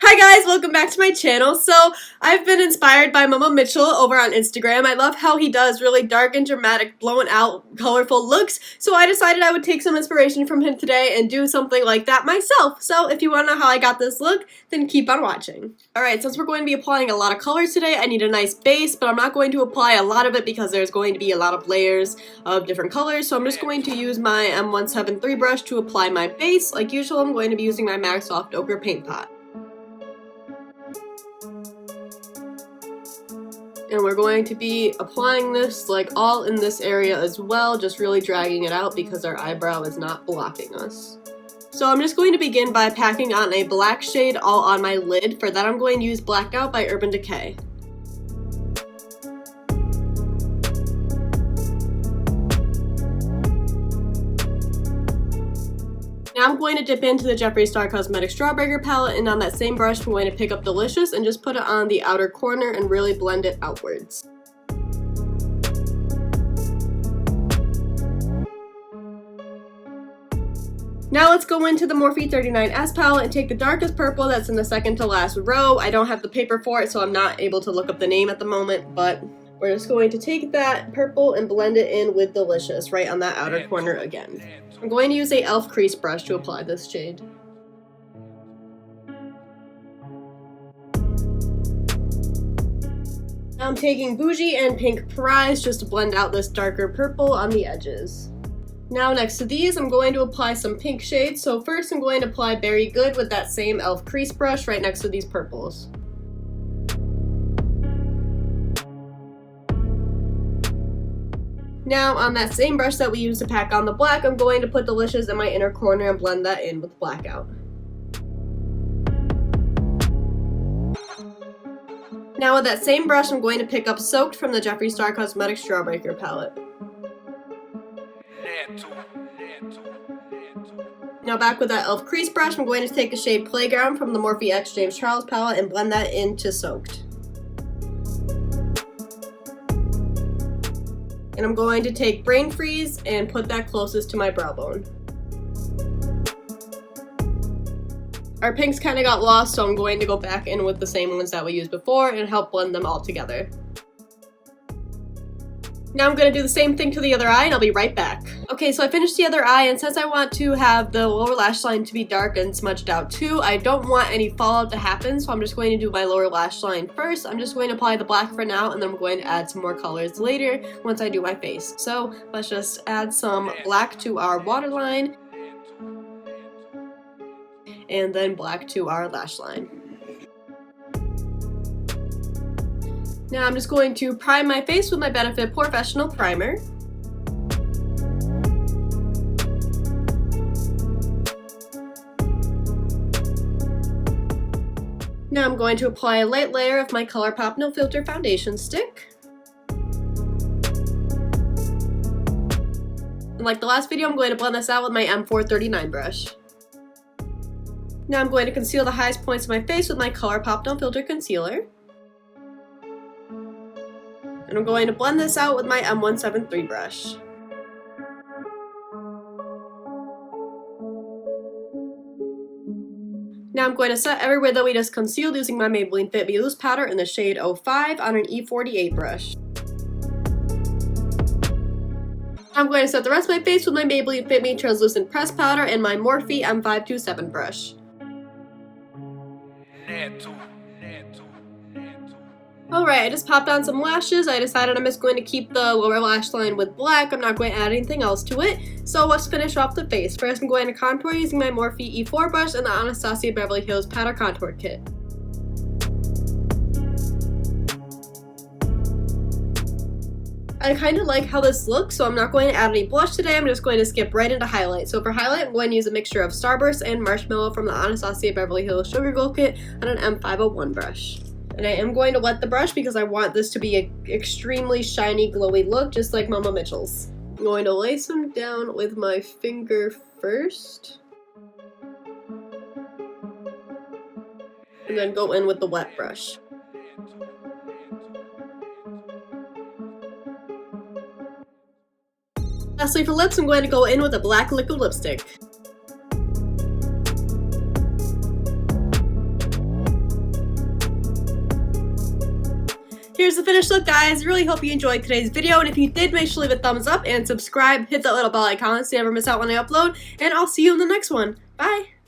Hi guys, welcome back to my channel. So I've been inspired by Mama Mitchell over on Instagram. I love how he does really dark and dramatic, blown out, colorful looks. So I decided I would take some inspiration from him today and do something like that myself. So if you want to know how I got this look, then keep on watching. Alright, since we're going to be applying a lot of colors today, I need a nice base, but I'm not going to apply a lot of it because there's going to be a lot of layers of different colors. So I'm just going to use my M173 brush to apply my base. Like usual, I'm going to be using my MAC Soft Ochre paint pot. And we're going to be applying this like all in this area as well, just really dragging it out because our eyebrow is not blocking us. So I'm just going to begin by packing on a black shade all on my lid. For that I'm going to use Blacked Out by Urban Decay. Now I'm going to dip into the Jeffree Star Cosmetics Strawbreaker palette, and on that same brush I'm going to pick up Delicious and just put it on the outer corner and really blend it outwards. Now let's go into the Morphe 39S palette and take the darkest purple that's in the second to last row. I don't have the paper for it, so I'm not able to look up the name at the moment, but we're just going to take that purple and blend it in with Delicious right on that outer corner again. I'm going to use a e.l.f. crease brush to apply this shade. Now I'm taking Bougie and Pink Prize just to blend out this darker purple on the edges. Now next to these, I'm going to apply some pink shades. So first I'm going to apply Berry Good with that same e.l.f. crease brush right next to these purples. Now on that same brush that we used to pack on the black, I'm going to put Delicious in my inner corner and blend that in with Blackout. Now with that same brush, I'm going to pick up Soaked from the Jeffree Star Cosmetics Strawbreaker palette. Now back with that e.l.f. crease brush, I'm going to take the shade Playground from the Morphe X James Charles palette and blend that into Soaked. And I'm going to take Brain Freeze and put that closest to my brow bone. Our pinks kind of got lost, so I'm going to go back in with the same ones that we used before and help blend them all together. Now I'm going to do the same thing to the other eye and I'll be right back. Okay, so I finished the other eye, and since I want to have the lower lash line to be dark and smudged out too, I don't want any fallout to happen, so I'm just going to do my lower lash line first. I'm just going to apply the black for now, and then I'm going to add some more colors later once I do my face. So let's just add some black to our waterline, and then black to our lash line. Now I'm just going to prime my face with my Benefit Professional Primer. Now I'm going to apply a light layer of my ColourPop No Filter foundation stick. And like the last video, I'm going to blend this out with my M439 brush. Now I'm going to conceal the highest points of my face with my ColourPop No Filter concealer. And I'm going to blend this out with my M173 brush. Now I'm going to set everywhere that we just concealed using my Maybelline Fit Me Loose powder in the shade 05 on an E48 brush. I'm going to set the rest of my face with my Maybelline Fit Me Translucent Press powder and my Morphe M527 brush. Alright, I just popped on some lashes. I decided I'm just going to keep the lower lash line with black. I'm not going to add anything else to it. So let's finish off the face. First I'm going to contour using my Morphe E4 brush and the Anastasia Beverly Hills Powder Contour Kit. I kind of like how this looks, so I'm not going to add any blush today. I'm just going to skip right into highlight. So for highlight, I'm going to use a mixture of Starburst and Marshmallow from the Anastasia Beverly Hills Sugar Glow Kit on an M501 brush. And I am going to wet the brush because I want this to be an extremely shiny, glowy look, just like Mama Mitchell's. I'm going to lay some down with my finger first. And then go in with the wet brush. Lastly for lips, I'm going to go in with a black liquid lipstick. here's the finished look, guys. Really hope you enjoyed today's video, and if you did, make sure to leave a thumbs up and subscribe. Hit that little bell icon so you never miss out when I upload, and I'll see you in the next one. Bye!